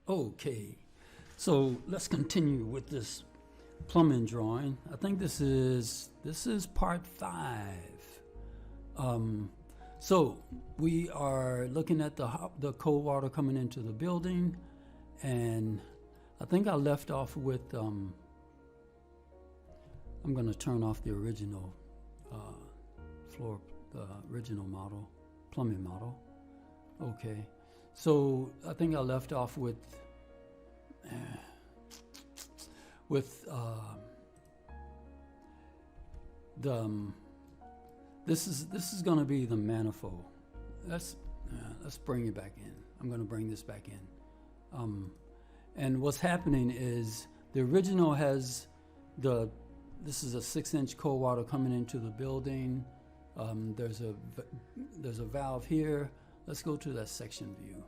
Okay, so let's continue with this plumbing drawing. I think this is part 5. So we are looking at the cold water coming into the building, and I think I left off with I'm going to turn off the original the original model, plumbing model. Okay, so I think I left off with this is going to be the manifold. Let's bring it back in. I'm going to bring this back in. And what's happening is the original has this is a 6-inch cold water coming into the building. There's a valve here. Let's go to that section view.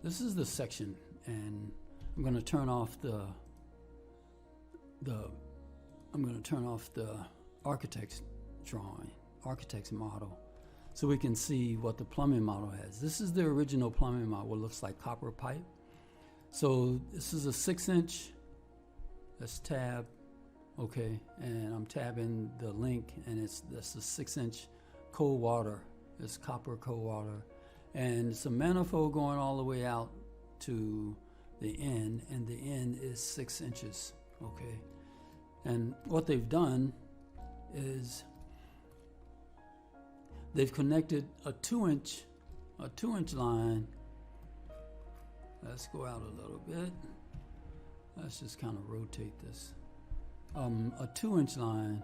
This is the section, and I'm going to turn off the architect's drawing, architect's model, so we can see what the plumbing model has. This is the original plumbing model, what looks like copper pipe. So this is a 6-inch. Let's tab. Okay, and I'm tabbing the link, and that's a 6-inch cold water. It's copper cold water, and it's a manifold going all the way out to the end, and the end is 6 inches. Okay, and what they've done is they've connected a 2-inch line. Let's go out a little bit. Let's just kind of rotate this. A 2-inch line.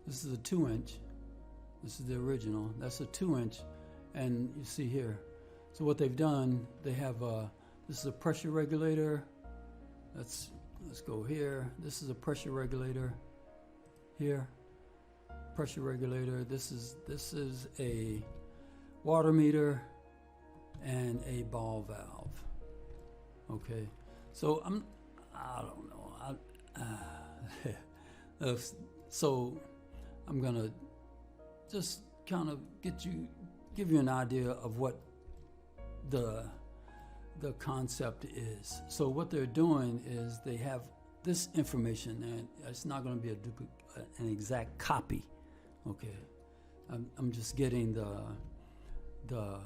This is a 2-inch. This is the original. That's a 2-inch, and you see here. So what they've done, they have this is a pressure regulator. Let's go here. This is a pressure regulator. Here, pressure regulator. This is a water meter and a ball valve. Okay, so I don't know. So I'm gonna just kind of give you an idea of what the concept is. So what they're doing is they have this information, and it's not going to be an exact copy. Okay, I'm just getting the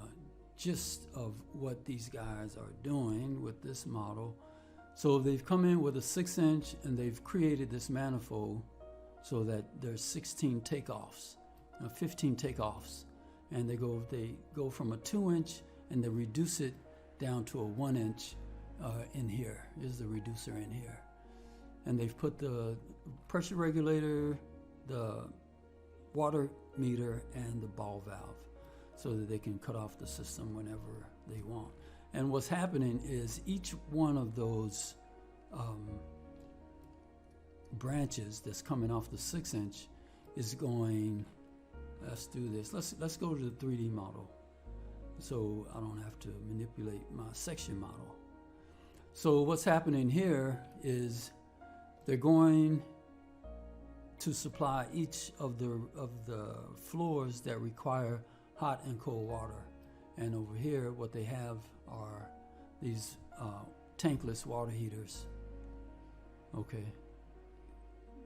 gist of what these guys are doing with this model. So they've come in with a 6-inch, and they've created this manifold so that there's 16 takeoffs, 15 takeoffs, and they go from a 2-inch, and they reduce it down to a 1-inch in here. Is the reducer in here, and they've put the pressure regulator, the water meter, and the ball valve, so that they can cut off the system whenever they want. And what's happening is each one of those branches that's coming off the 6-inch is going. Let's do this. Let's go to the 3D model, so I don't have to manipulate my section model. So what's happening here is they're going to supply each of the floors that require hot and cold water. And over here, what they have are these tankless water heaters. Okay,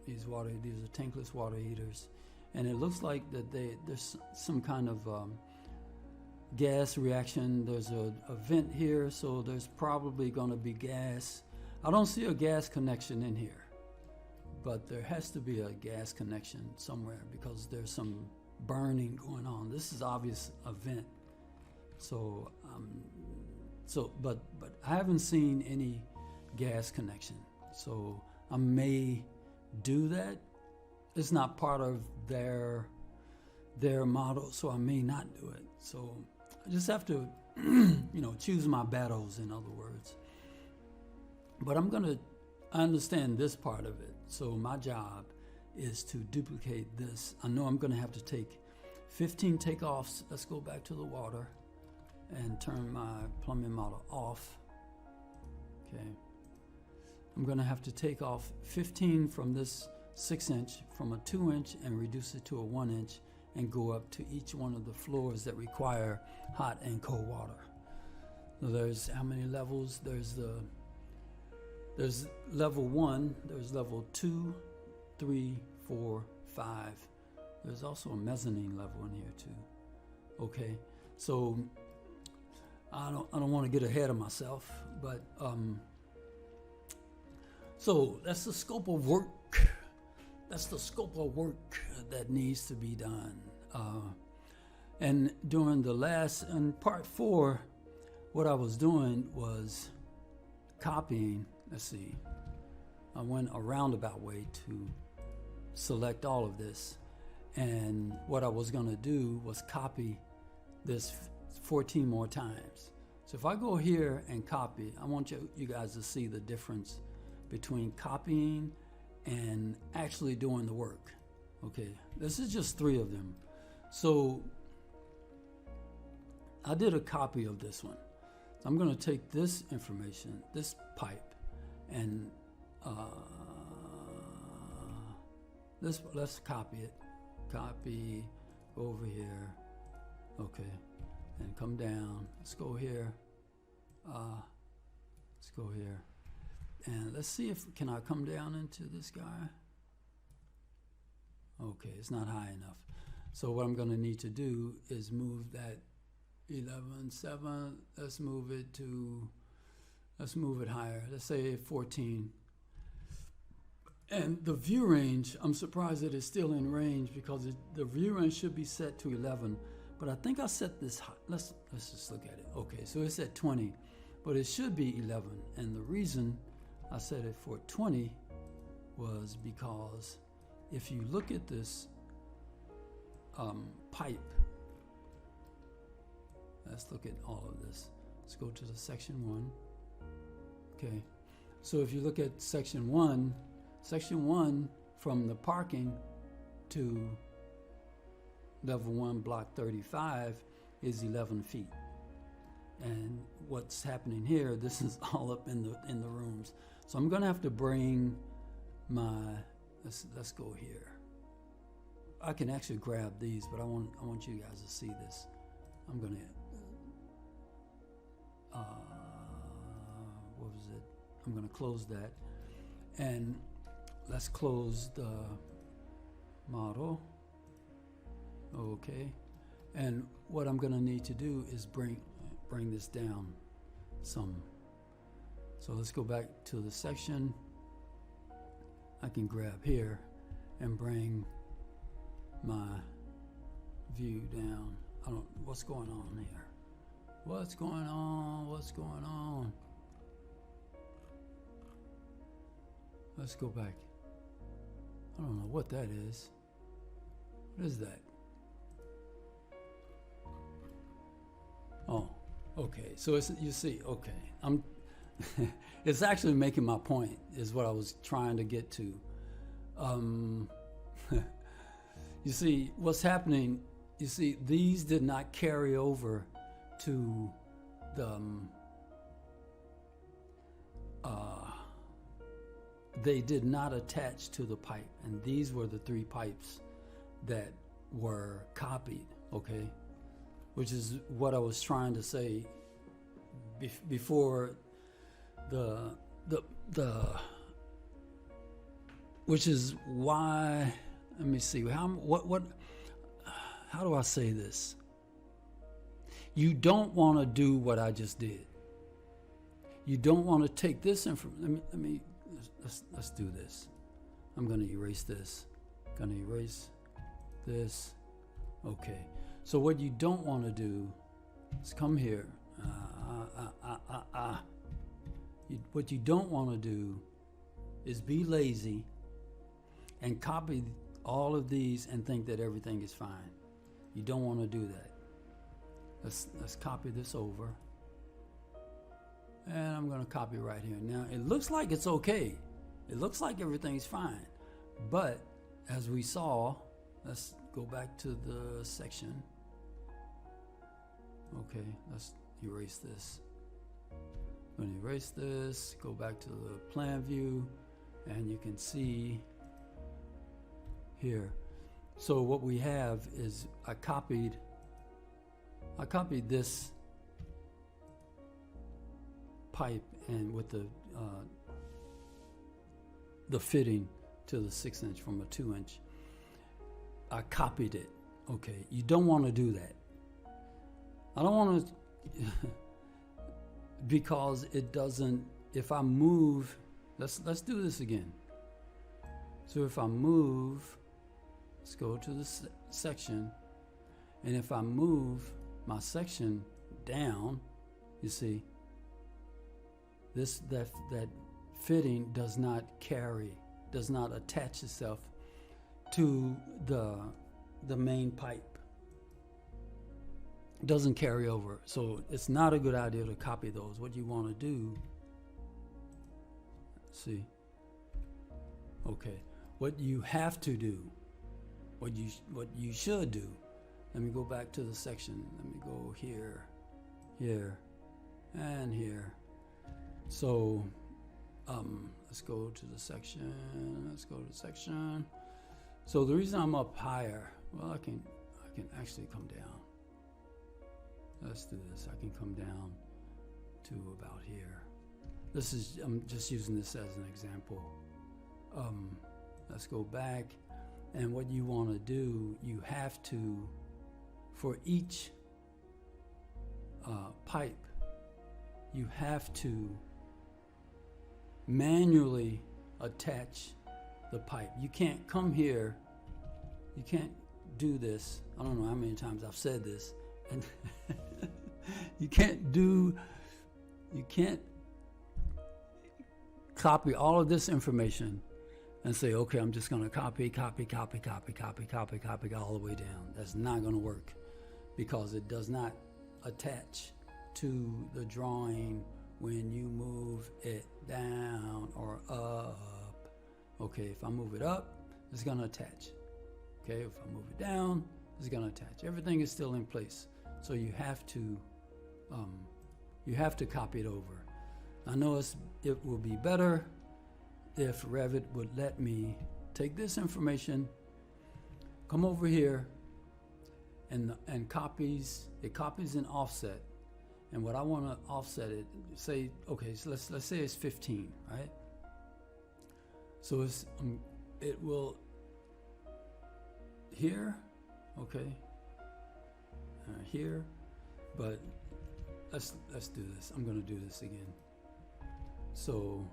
these are tankless water heaters, and it looks like that there's some kind of gas reaction. There's a vent here, so there's probably going to be gas. I don't see a gas connection in here, but there has to be a gas connection somewhere because there's some burning going on. This is obvious a vent. So, but I haven't seen any gas connection. So I may do that. It's not part of their model, so I may not do it. So I just have to, choose my battles. In other words, but I understand this part of it. So my job is to duplicate this. I know I'm going to have to take 15 takeoffs. Let's go back to the water and turn my plumbing model off. Okay, I'm going to have to take off 15 from this 6-inch, from a 2-inch, and reduce it to a 1-inch, and go up to each one of the floors that require hot and cold water. There's how many levels? There's level 1, there's level 2, 3, 4, 5. There's also a mezzanine level in here too. Okay, so I don't want to get ahead of myself, but so that's the scope of work. That's the scope of work that needs to be done. And during in part 4, what I was doing was copying. Let's see. I went a roundabout way to select all of this. And what I was going to do was copy this 14 more times. So if I go here and copy, I want you guys to see the difference between copying and actually doing the work. Okay, this is just 3 of them. So I did a copy of this one. So I'm going to take this information, this pipe, and let's copy it. Copy, go over here, okay, and come down. Let's go here. Let's go here, and let's see if can I come down into this guy. Okay, it's not high enough. So what I'm going to need to do is move that 11.7. Let's move it higher. Let's say 14. And the view range, I'm surprised that it's still in range because the view range should be set to 11. But I think I set this high. Let's just look at it. Okay, so it's at 20, but it should be 11. And the reason I set it for 20 was because if you look at this pipe, let's look at all of this. Let's go to the section 1. Okay, so if you look at section 1 from the parking to level 1 block 35 is 11 feet. And what's happening here, this is all up in the rooms. So I'm going to have to bring my, let's go here. I can actually grab these, but I want you guys to see this. I'm going to what was it? I'm going to close that, and let's close the model. Okay, and what I'm going to need to do is bring this down some. So let's go back to the section. I can grab here and bring my view down. What's going on here? What's going on? What's going on? Let's go back. I don't know what that is. What is that? Oh, okay. So it's, you see, okay. It's actually making my point, is what I was trying to get to. You see, what's happening, you see, these did not carry over to the, they did not attach to the pipe. And these were the 3 pipes that were copied, okay? Which is what I was trying to say before which is why, let me see, how do I say this? You don't want to do what I just did. You don't want to take this information. Let's do this. I'm going to erase this. Going to erase this. Okay. So what you don't want to do is come here. What you don't want to do is be lazy and copy all of these and think that everything is fine. You don't want to do that. Let's copy this over. And I'm going to copy right here. Now, it looks like it's okay. It looks like everything's fine. But as we saw, let's go back to the section. Okay, let's erase this. I'm going to erase this, go back to the plan view, and you can see here. So what we have is I copied this pipe and with the fitting to the 6-inch from a 2-inch. I copied it. Okay, you don't want to do that. I don't want to, because it doesn't. If I move, let's do this again. So if I move, let's go to the section, and if I move my section down, you see, that fitting does not attach itself to the main pipe. It doesn't carry over. So it's not a good idea to copy those. What you want to do, see, okay, what you have to do, what you should do, let me go back to the section. Let me go here, here, and here. So let's go to the section. Let's go to the section. So the reason I'm up higher, well, I can actually come down. Let's do this. I can come down to about here. I'm just using this as an example. Let's go back, and what you want to do, you have to, for each pipe, you have to manually attach the pipe. You can't come here, you can't do this. I don't know how many times I've said this, and you can't copy all of this information and say, okay, I'm just going to copy all the way down. That's not going to work, because it does not attach to the drawing when you move it down or up. Okay, if I move it up, it's going to attach. Okay, if I move it down, it's going to attach. Everything is still in place. So you have to copy it over. I know it will be better if Revit would let me take this information, come over here, and copies an offset. And what I want to offset it, say, okay, so let's say it's 15, right? So it will here, okay, here, but let's do this. I'm going to do this again. So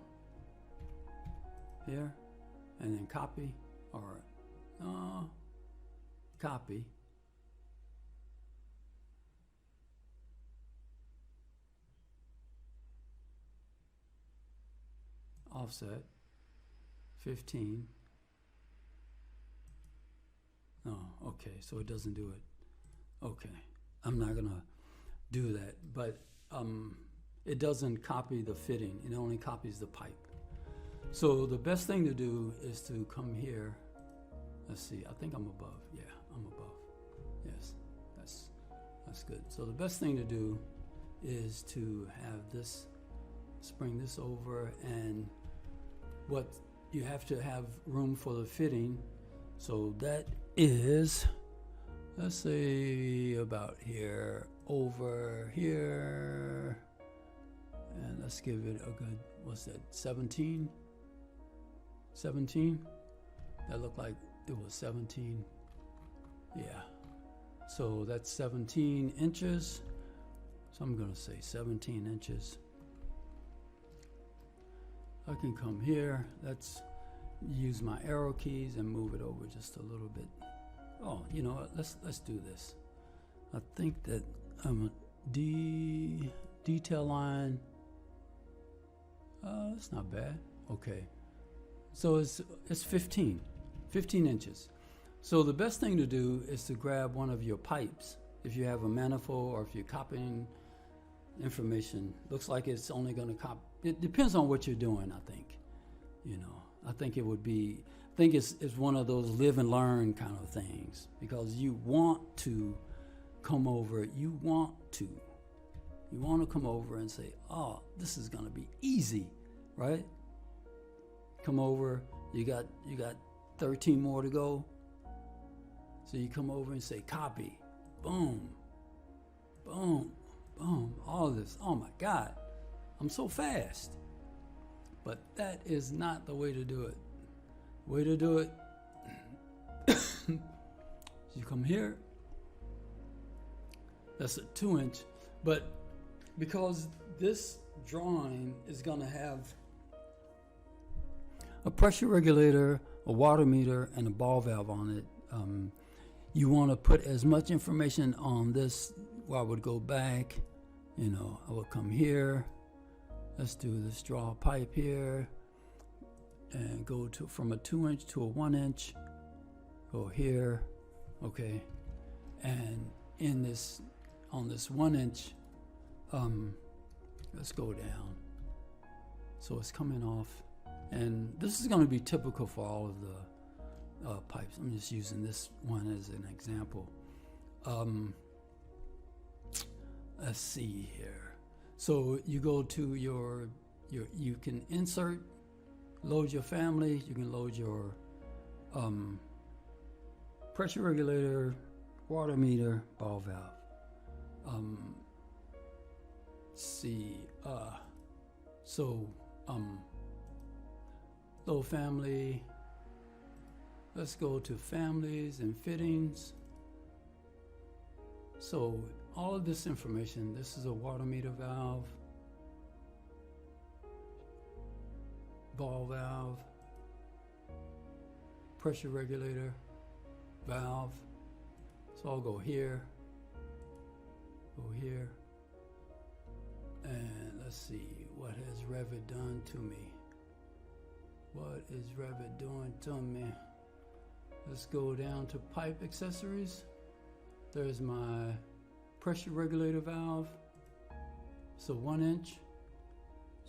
here, and then copy, or copy, offset 15. No, okay, so it doesn't do it. Okay, I'm not gonna do that, but it doesn't copy the fitting, it only copies the pipe. So the best thing to do is to come here. Let's see, I think I'm above. Yeah, I'm above. Yes, that's good. So the best thing to do is to have this, spring this over, and what you have to have room for the fitting. So that is, let's say about here, over here, and let's give it a good, what's that, 17? 17? That looked like it was 17. Yeah. So that's 17 inches. So I'm going to say 17 inches. I can come here. Let's use my arrow keys and move it over just a little bit. Oh, you know what? Let's do this. I think that I'm a detail line. That's not bad. Okay. So it's 15 inches. So the best thing to do is to grab one of your pipes. If you have a manifold, or if you're copying information, looks like it's only going to copy. It depends on what you're doing, I think. You know, I think it's one of those live and learn kind of things, because you want to come over, you want to come over and say, oh, this is going to be easy, right? Come over, you got 13 more to go. So you come over and say, copy, boom, boom, boom, all of this. Oh my God. I'm so fast. But that is not the way to do it. Way to do it, you come here, that's a 2-inch, but because this drawing is going to have a pressure regulator, a water meter, and a ball valve on it, you want to put as much information on this. Well, I would go back, I would come here, let's do this, draw a pipe here, and go from a 2-inch to a 1-inch, go here, okay, and on this 1-inch, let's go down, so it's coming off, and this is going to be typical for all of the pipes. I'm just using this one as an example. Let's see here. So you go to your you can insert, load your family, you can load your pressure regulator, water meter, ball valve. Load family, let's go to families and fittings. So all of this information, this is a water meter valve, ball valve, pressure regulator, valve. So I'll go here, and let's see, what has Revit done to me? What is Revit doing to me? Let's go down to pipe accessories. There's my pressure regulator valve. It's a 1-inch.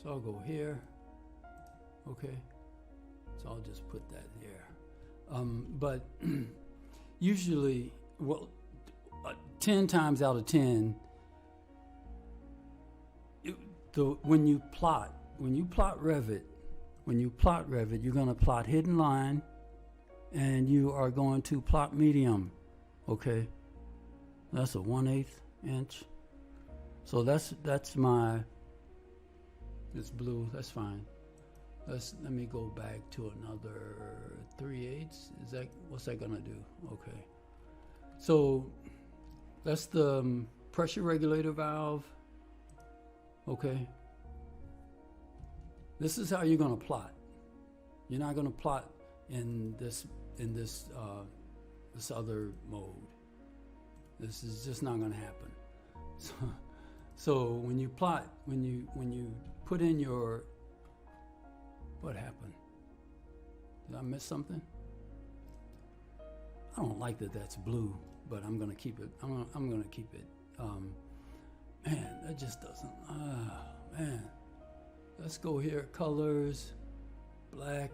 So I'll go here. Okay. So I'll just put that there. But usually, 10 times out of 10, when you plot Revit, you're going to plot hidden line, and you are going to plot medium. Okay. That's a 1/8 inch. So that's my, it's blue, that's fine. Let me go back to another 3/8. What's that gonna do? Okay. So that's the pressure regulator valve. Okay. This is how you're gonna plot. You're not gonna plot in this other mode. This is just not going to happen. So when you plot, when you put in your, what happened? Did I miss something? I don't like that that's blue, but I'm going to keep it. I'm going to keep it. Man, that just doesn't. Man, let's go here. Colors, black.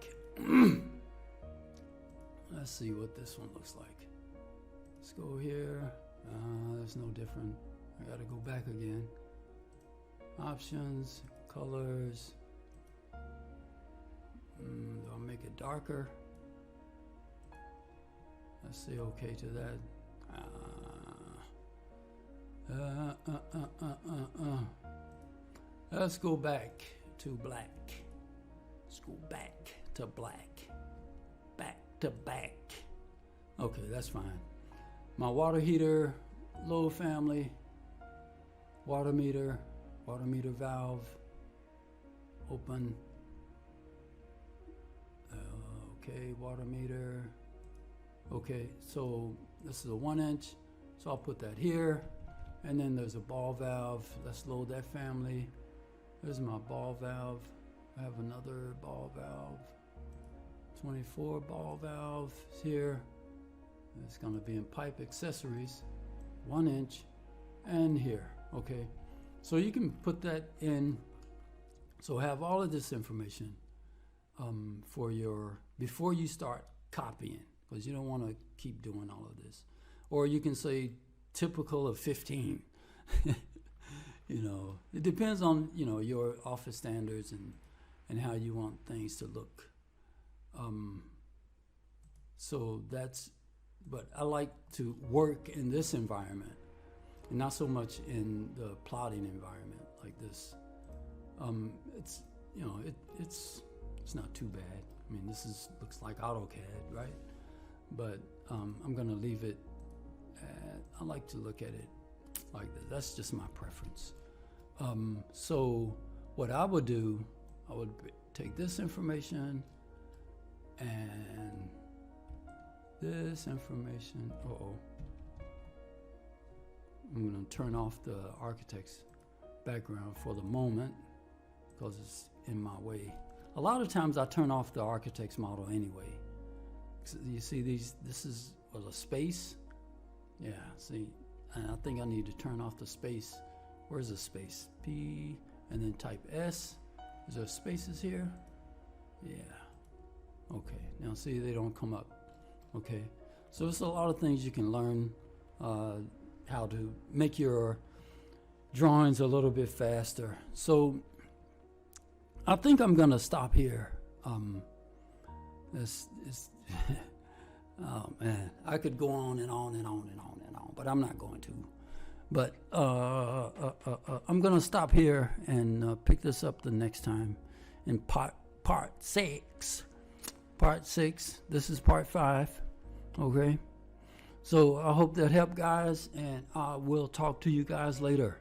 Let's see what this one looks like. Let's go here. That's no different. I gotta go back again. Options, colors. I'll make it darker. Let's say okay to that. Let's go back to black. Let's go back to black. Back to back. Okay, that's fine. My water heater, load family, water meter valve, open. Okay, water meter. Okay, so this is a 1-inch, so I'll put that here. And then there's a ball valve. Let's load that family. There's my ball valve. I have another ball valve. 24 ball valve here. It's going to be in pipe accessories, 1-inch, and here. Okay, so you can put that in. So have all of this information for your, before you start copying, because you don't want to keep doing all of this. Or you can say typical of 15. It depends on your office standards and how you want things to look. So that's. But I like to work in this environment, and not so much in the plotting environment like this. It's, you know, it's not too bad. I mean, looks like AutoCAD, right? But I'm gonna leave it I like to look at it like this. That's just my preference. So what I would do, I would take this information and this information. I'm going to turn off the architect's background for the moment because it's in my way. A lot of times I turn off the architect's model anyway. So you see this was a space. Yeah, see, and I think I need to turn off the space. Where's the space? P, and then type S. Is there spaces here? Yeah. Okay, now see, they don't come up. Okay, so it's a lot of things you can learn how to make your drawings a little bit faster. So I think I'm gonna stop here. Oh man, I could go on and on and on and on and on, but I'm not going to. But I'm gonna stop here and pick this up the next time in part 6. Part 6. This is part 5. Okay. So I hope that helped, guys, and I will talk to you guys later.